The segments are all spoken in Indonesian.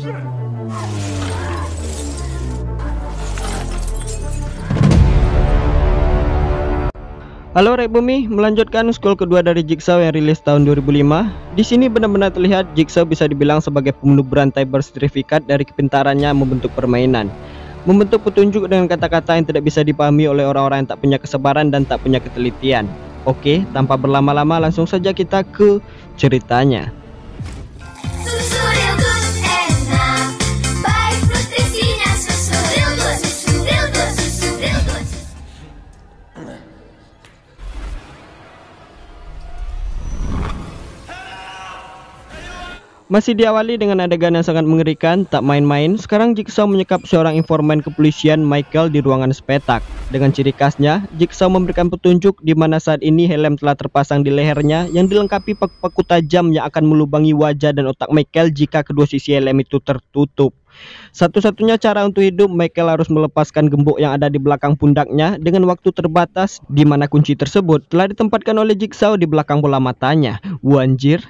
Halo Rek Bumi, melanjutkan scroll kedua dari Jigsaw yang rilis tahun 2005. Di sini benar-benar terlihat Jigsaw bisa dibilang sebagai pembunuh berantai bersertifikat dari kepintarannya membentuk permainan. Membentuk petunjuk dengan kata-kata yang tidak bisa dipahami oleh orang-orang yang tak punya kesabaran dan tak punya ketelitian. Oke, tanpa berlama-lama langsung saja kita ke ceritanya. Masih diawali dengan adegan yang sangat mengerikan, tak main-main. Sekarang Jigsaw menyekap seorang informan kepolisian Michael di ruangan sepetak. Dengan ciri khasnya, Jigsaw memberikan petunjuk di mana saat ini helm telah terpasang di lehernya yang dilengkapi paku-paku tajam yang akan melubangi wajah dan otak Michael jika kedua sisi helm itu tertutup. Satu-satunya cara untuk hidup, Michael harus melepaskan gembok yang ada di belakang pundaknya dengan waktu terbatas, di mana kunci tersebut telah ditempatkan oleh Jigsaw di belakang bola matanya. Wanjir.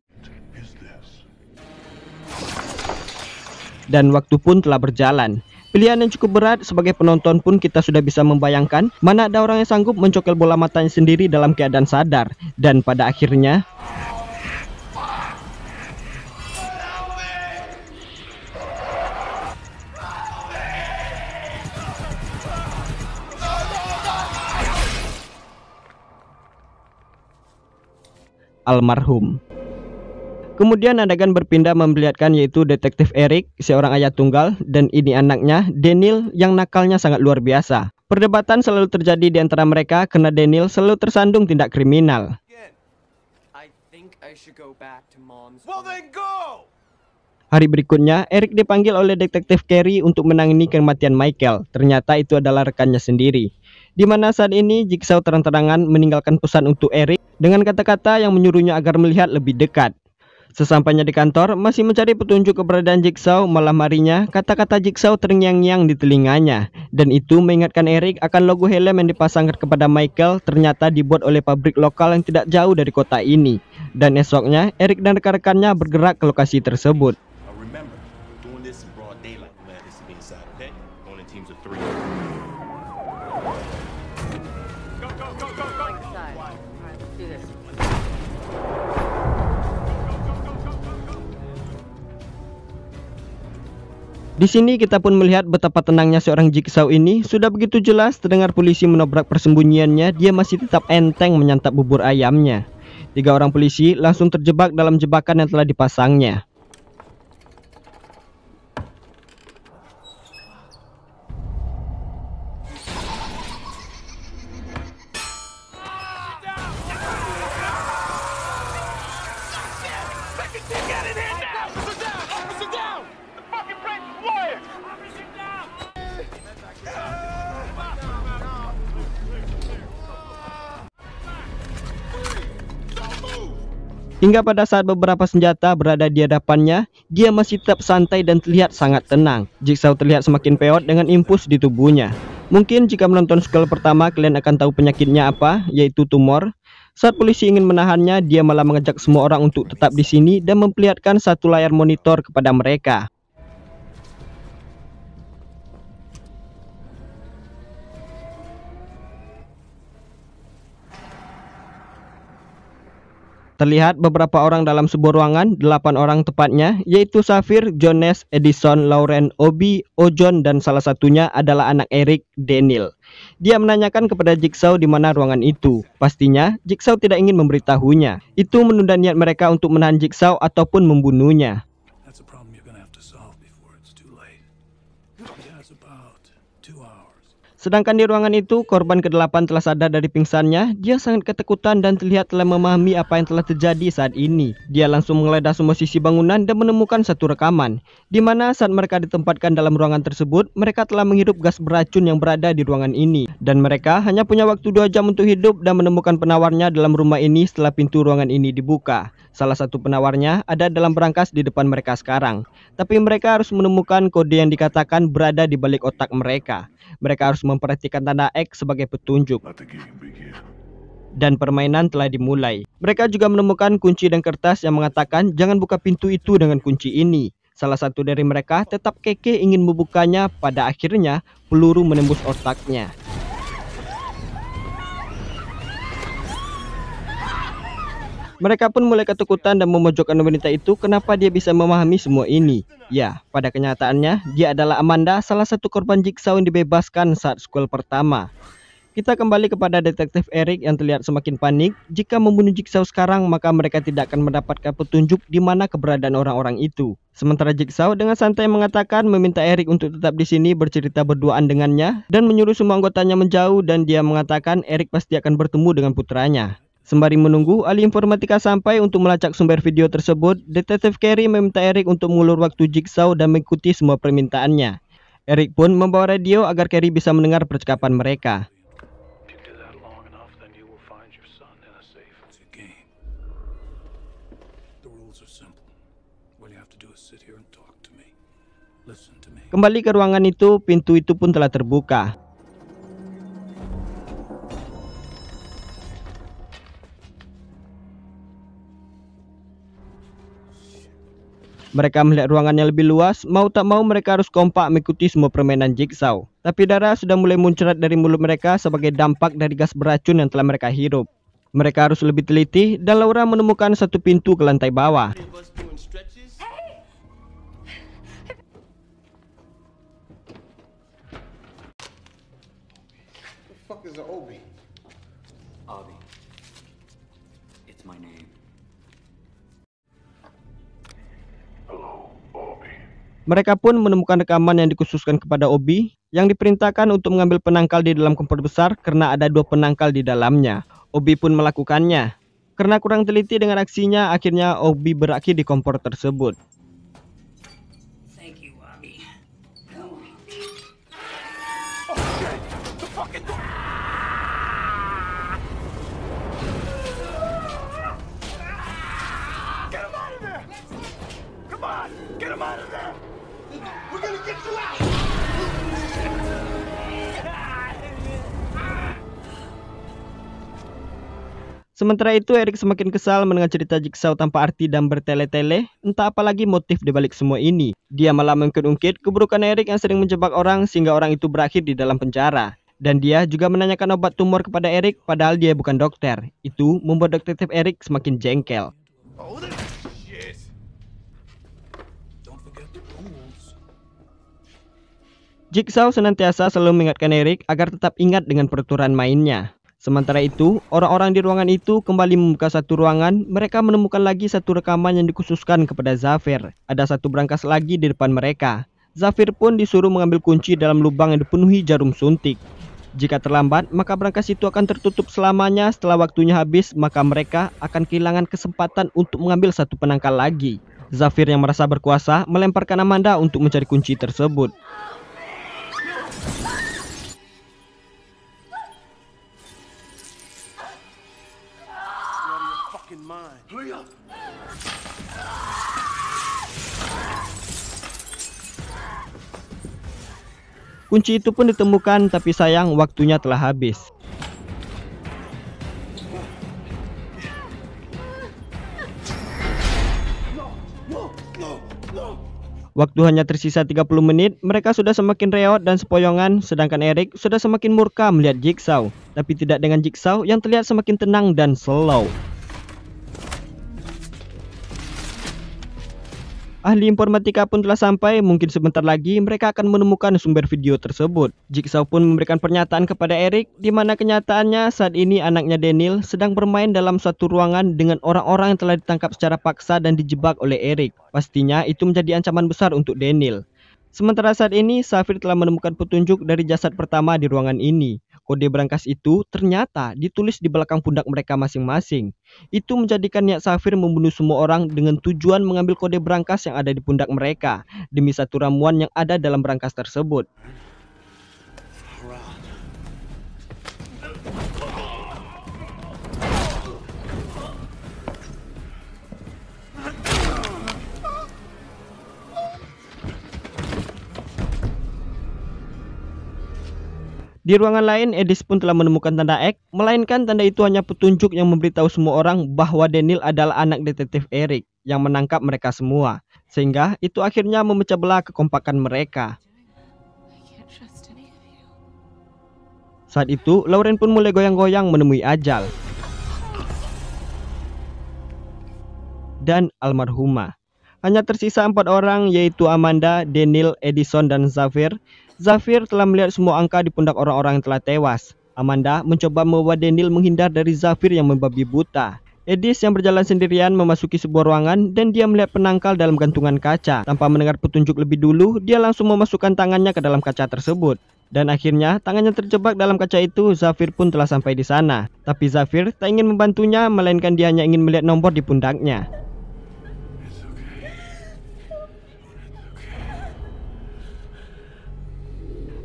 Dan waktu pun telah berjalan. Pilihan yang cukup berat, sebagai penonton pun kita sudah bisa membayangkan mana ada orang yang sanggup mencokel bola matanya sendiri dalam keadaan sadar. Dan pada akhirnya almarhum. Kemudian adegan berpindah memperlihatkan yaitu detektif Eric, seorang ayah tunggal, dan ini anaknya, Daniel, yang nakalnya sangat luar biasa. Perdebatan selalu terjadi di antara mereka karena Daniel selalu tersandung tindak kriminal. Hari berikutnya, Eric dipanggil oleh detektif Carey untuk menangani kematian Michael. Ternyata itu adalah rekannya sendiri. Di mana saat ini Jigsaw terang-terangan meninggalkan pesan untuk Eric dengan kata-kata yang menyuruhnya agar melihat lebih dekat. Sesampainya di kantor, masih mencari petunjuk keberadaan Jigsaw, malam harinya kata-kata Jigsaw terngiang-ngiang di telinganya. Dan itu mengingatkan Eric akan logo helm yang dipasangkan kepada Michael ternyata dibuat oleh pabrik lokal yang tidak jauh dari kota ini. Dan esoknya, Eric dan rekan-rekannya bergerak ke lokasi tersebut. Di sini kita pun melihat betapa tenangnya seorang Jigsaw ini. Sudah begitu jelas terdengar polisi menobrak persembunyiannya, dia masih tetap enteng menyantap bubur ayamnya. 3 orang polisi langsung terjebak dalam jebakan yang telah dipasangnya. Hingga pada saat beberapa senjata berada di hadapannya, dia masih tetap santai dan terlihat sangat tenang. Jigsaw terlihat semakin peot dengan impuls di tubuhnya. Mungkin jika menonton scroll pertama kalian akan tahu penyakitnya apa, yaitu tumor. Saat polisi ingin menahannya, dia malah mengajak semua orang untuk tetap di sini dan memperlihatkan satu layar monitor kepada mereka. Terlihat beberapa orang dalam sebuah ruangan, 8 orang tepatnya, yaitu Safir, Jones, Edison, Lauren, Obi, Ojon, dan salah satunya adalah anak Eric, Daniel. Dia menanyakan kepada Jigsaw di mana ruangan itu. Pastinya, Jigsaw tidak ingin memberitahunya. Itu menunda niat mereka untuk menahan Jigsaw ataupun membunuhnya. Sedangkan di ruangan itu, korban ke-8 telah sadar dari pingsannya. Dia sangat ketakutan dan terlihat telah memahami apa yang telah terjadi saat ini. Dia langsung menggeledah semua sisi bangunan dan menemukan satu rekaman, di mana saat mereka ditempatkan dalam ruangan tersebut, mereka telah menghirup gas beracun yang berada di ruangan ini. Dan mereka hanya punya waktu 2 jam untuk hidup dan menemukan penawarnya dalam rumah ini setelah pintu ruangan ini dibuka. Salah satu penawarnya ada dalam berangkas di depan mereka sekarang. Tapi mereka harus menemukan kode yang dikatakan berada di balik otak mereka. Mereka harus memperhatikan tanda X sebagai petunjuk. Dan permainan telah dimulai. Mereka juga menemukan kunci dan kertas yang mengatakan jangan buka pintu itu dengan kunci ini. Salah satu dari mereka tetap kekeh ingin membukanya, pada akhirnya peluru menembus otaknya. Mereka pun mulai ketakutan dan memojokkan wanita itu kenapa dia bisa memahami semua ini. Ya, pada kenyataannya dia adalah Amanda, salah satu korban Jigsaw yang dibebaskan saat sequel pertama. Kita kembali kepada detektif Eric yang terlihat semakin panik. Jika membunuh Jigsaw sekarang, maka mereka tidak akan mendapatkan petunjuk di mana keberadaan orang-orang itu. Sementara Jigsaw dengan santai mengatakan meminta Eric untuk tetap di sini bercerita berduaan dengannya dan menyuruh semua anggotanya menjauh, dan dia mengatakan Eric pasti akan bertemu dengan putranya. Sembari menunggu ahli informatika sampai untuk melacak sumber video tersebut, detektif Carey meminta Eric untuk mengulur waktu Jigsaw dan mengikuti semua permintaannya. Eric pun membawa radio agar Carey bisa mendengar percakapan mereka. Kembali ke ruangan itu, pintu itu pun telah terbuka. Mereka melihat ruangannya lebih luas, mau tak mau mereka harus kompak mengikuti semua permainan Jigsaw. Tapi darah sudah mulai muncrat dari mulut mereka sebagai dampak dari gas beracun yang telah mereka hirup. Mereka harus lebih teliti dan Laura menemukan satu pintu ke lantai bawah. Obi. It's my name. Mereka pun menemukan rekaman yang dikhususkan kepada Obi yang diperintahkan untuk mengambil penangkal di dalam kompor besar karena ada 2 penangkal di dalamnya. Obi pun melakukannya. Karena kurang teliti dengan aksinya, akhirnya Obi berakhir di kompor tersebut. Thank you, Obi. Sementara itu, Eric semakin kesal mendengar cerita Jigsaw tanpa arti dan bertele-tele. Entah apalagi motif dibalik semua ini. Dia malah mengungkit-ungkit keburukan Eric yang sering menjebak orang sehingga orang itu berakhir di dalam penjara. Dan dia juga menanyakan obat tumor kepada Eric padahal dia bukan dokter. Itu membuat detektif Eric semakin jengkel. Jigsaw senantiasa selalu mengingatkan Eric agar tetap ingat dengan peraturan mainnya. Sementara itu, orang-orang di ruangan itu kembali membuka satu ruangan. Mereka menemukan lagi satu rekaman yang dikhususkan kepada Zafir. Ada satu brankas lagi di depan mereka. Zafir pun disuruh mengambil kunci dalam lubang yang dipenuhi jarum suntik. Jika terlambat, maka brankas itu akan tertutup selamanya. Setelah waktunya habis, maka mereka akan kehilangan kesempatan untuk mengambil satu penangkal lagi. Zafir yang merasa berkuasa melemparkan Amanda untuk mencari kunci tersebut. Kunci itu pun ditemukan, tapi sayang waktunya telah habis. Waktu hanya tersisa 30 menit, mereka sudah semakin reot dan sepoyongan, sedangkan Eric sudah semakin murka melihat Jigsaw. Tapi tidak dengan Jigsaw yang terlihat semakin tenang dan slow. Ahli informatika pun telah sampai, mungkin sebentar lagi mereka akan menemukan sumber video tersebut. Jigsaw pun memberikan pernyataan kepada Eric, di mana kenyataannya saat ini anaknya Daniel sedang bermain dalam suatu ruangan dengan orang-orang yang telah ditangkap secara paksa dan dijebak oleh Eric. Pastinya itu menjadi ancaman besar untuk Daniel. Sementara saat ini, Zafir telah menemukan petunjuk dari jasad pertama di ruangan ini. Kode brankas itu ternyata ditulis di belakang pundak mereka masing-masing. Itu menjadikan niat Zafir membunuh semua orang dengan tujuan mengambil kode brankas yang ada di pundak mereka, demi satu ramuan yang ada dalam brankas tersebut. Di Di ruangan lain, Edis pun telah menemukan tanda X, melainkan tanda itu hanya petunjuk yang memberitahu semua orang bahwa Daniel adalah anak detektif Eric yang menangkap mereka semua. Sehingga itu akhirnya memecah belah kekompakan mereka. Saat itu, Lauren pun mulai goyang-goyang menemui ajal. Dan almarhumah. Hanya tersisa 4 orang, yaitu Amanda, Daniel, Edison, dan Xavier. Xavier telah melihat semua angka di pundak orang-orang yang telah tewas. Amanda mencoba membawa Daniel menghindar dari Xavier yang membabi buta. Edis yang berjalan sendirian memasuki sebuah ruangan dan dia melihat penangkal dalam gantungan kaca. Tanpa mendengar petunjuk lebih dulu, dia langsung memasukkan tangannya ke dalam kaca tersebut. Dan akhirnya tangannya terjebak dalam kaca itu. Xavier pun telah sampai di sana. Tapi Xavier tak ingin membantunya, melainkan dia hanya ingin melihat nomor di pundaknya.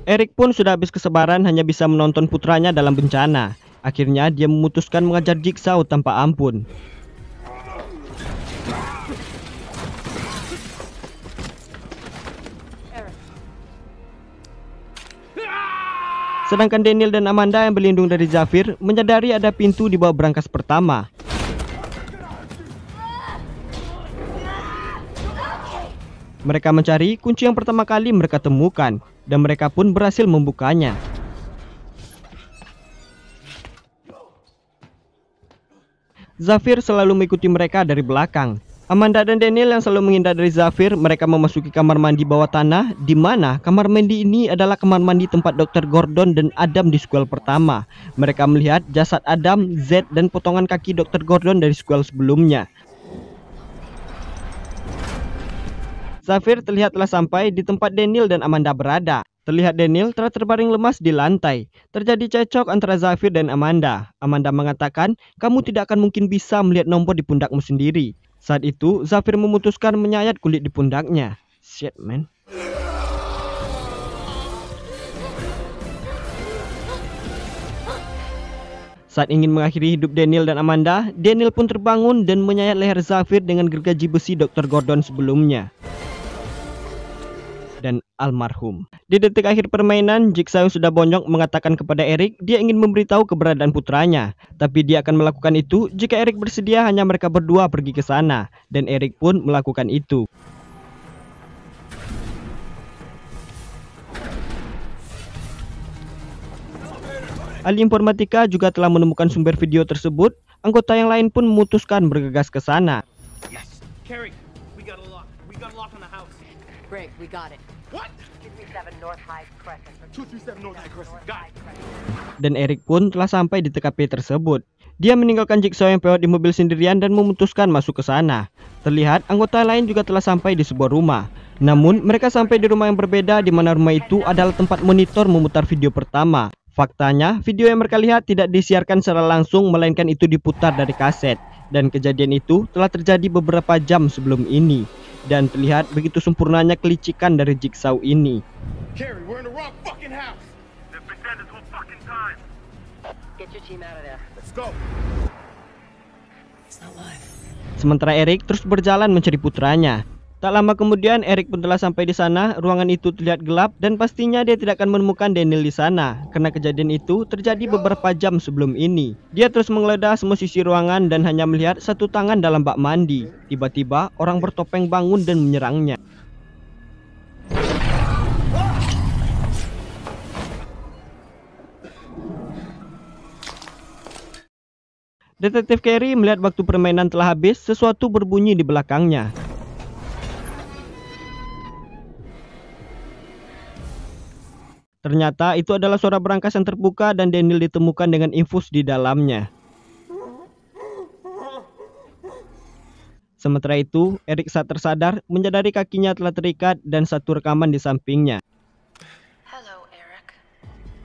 Eric pun sudah habis kesabaran hanya bisa menonton putranya dalam bencana. Akhirnya dia memutuskan mengajar Jigsaw tanpa ampun. Sedangkan Daniel dan Amanda yang berlindung dari Xavier menyadari ada pintu di bawah brankas pertama. Mereka mencari kunci yang pertama kali mereka temukan, dan mereka pun berhasil membukanya. Xavier selalu mengikuti mereka dari belakang. Amanda dan Daniel yang selalu menghindar dari Xavier, mereka memasuki kamar mandi bawah tanah, di mana kamar mandi ini adalah kamar mandi tempat Dr. Gordon dan Adam di sequel pertama. Mereka melihat jasad Adam, Z, dan potongan kaki Dr. Gordon dari sequel sebelumnya. Xavier terlihat telah sampai di tempat Daniel dan Amanda berada. Terlihat Daniel telah terbaring lemas di lantai. Terjadi cekcok antara Xavier dan Amanda. Amanda mengatakan, kamu tidak akan mungkin bisa melihat nomor di pundakmu sendiri. Saat itu, Xavier memutuskan menyayat kulit di pundaknya. Shit, man. Saat ingin mengakhiri hidup Daniel dan Amanda, Daniel pun terbangun dan menyayat leher Xavier dengan gergaji besi Dr. Gordon sebelumnya. Dan almarhum. Di detik akhir permainan, Jigsaw sudah bonyok mengatakan kepada Eric dia ingin memberitahu keberadaan putranya. Tapi dia akan melakukan itu jika Eric bersedia hanya mereka berdua pergi ke sana. Dan Eric pun melakukan itu. Ahli informatika juga telah menemukan sumber video tersebut. Anggota yang lain pun memutuskan bergegas ke sana. Yes, Carrie, we got a lock. We got a lock on the house. Great, we got it. What? 237 North High Crescent. 237 North High Crescent. Got it. Dan Eric pun telah sampai di TKP tersebut. Dia meninggalkan Jigsaw yang pewat di mobil sendirian dan memutuskan masuk ke sana. Terlihat anggota lain juga telah sampai di sebuah rumah. Namun mereka sampai di rumah yang berbeda, di mana rumah itu adalah tempat monitor memutar video pertama. Faktanya, video yang mereka lihat tidak disiarkan secara langsung, melainkan itu diputar dari kaset. Dan kejadian itu telah terjadi beberapa jam sebelum ini. Dan terlihat begitu sempurnanya kelicikan dari Jigsaw ini. Carrie, we're in the wrong fucking house. They've been dead this whole fucking time. Get your team out of there. Let's go. It's not live. Sementara Eric terus berjalan mencari putranya. Tak lama kemudian Eric pun telah sampai di sana. Ruangan itu terlihat gelap dan pastinya dia tidak akan menemukan Daniel di sana, karena kejadian itu terjadi beberapa jam sebelum ini. Dia terus menggeledah semua sisi ruangan dan hanya melihat satu tangan dalam bak mandi. Tiba-tiba orang bertopeng bangun dan menyerangnya. Detektif Carey melihat waktu permainan telah habis, sesuatu berbunyi di belakangnya. Ternyata itu adalah suara berangkas yang terbuka dan Daniel ditemukan dengan infus di dalamnya. Sementara itu, Eric saat tersadar menyadari kakinya telah terikat dan satu rekaman di sampingnya. Hello, Eric.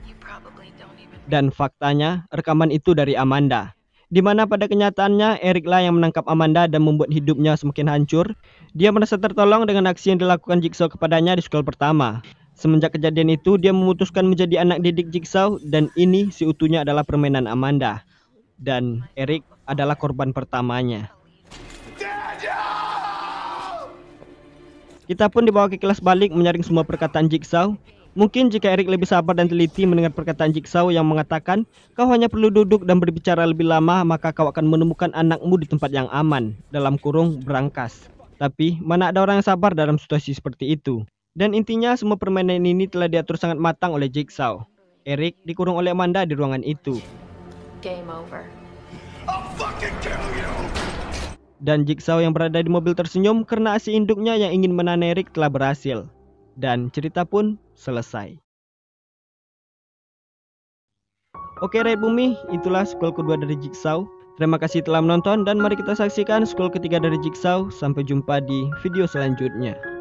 You probably don't even... Dan faktanya, rekaman itu dari Amanda. Di mana pada kenyataannya Eric lah yang menangkap Amanda dan membuat hidupnya semakin hancur. Dia merasa tertolong dengan aksi yang dilakukan Jigsaw kepadanya di sekolah pertama. Semenjak kejadian itu, dia memutuskan menjadi anak didik Jigsaw dan ini seutuhnya adalah permainan Amanda. Dan Eric adalah korban pertamanya. Kita pun dibawa ke kelas balik menyaring semua perkataan Jigsaw. Mungkin jika Eric lebih sabar dan teliti mendengar perkataan Jigsaw yang mengatakan kau hanya perlu duduk dan berbicara lebih lama, maka kau akan menemukan anakmu di tempat yang aman, dalam kurung berangkas. Tapi mana ada orang yang sabar dalam situasi seperti itu. Dan intinya semua permainan ini telah diatur sangat matang oleh Jigsaw. Eric dikurung oleh Amanda di ruangan itu. Game over. I'll fucking kill you! Dan Jigsaw yang berada di mobil tersenyum karena si induknya yang ingin menahan Eric telah berhasil. Dan cerita pun selesai. Oke Rakyat Bumi, itulah sequel kedua dari Jigsaw. Terima kasih telah menonton dan mari kita saksikan sequel ketiga dari Jigsaw. Sampai jumpa di video selanjutnya.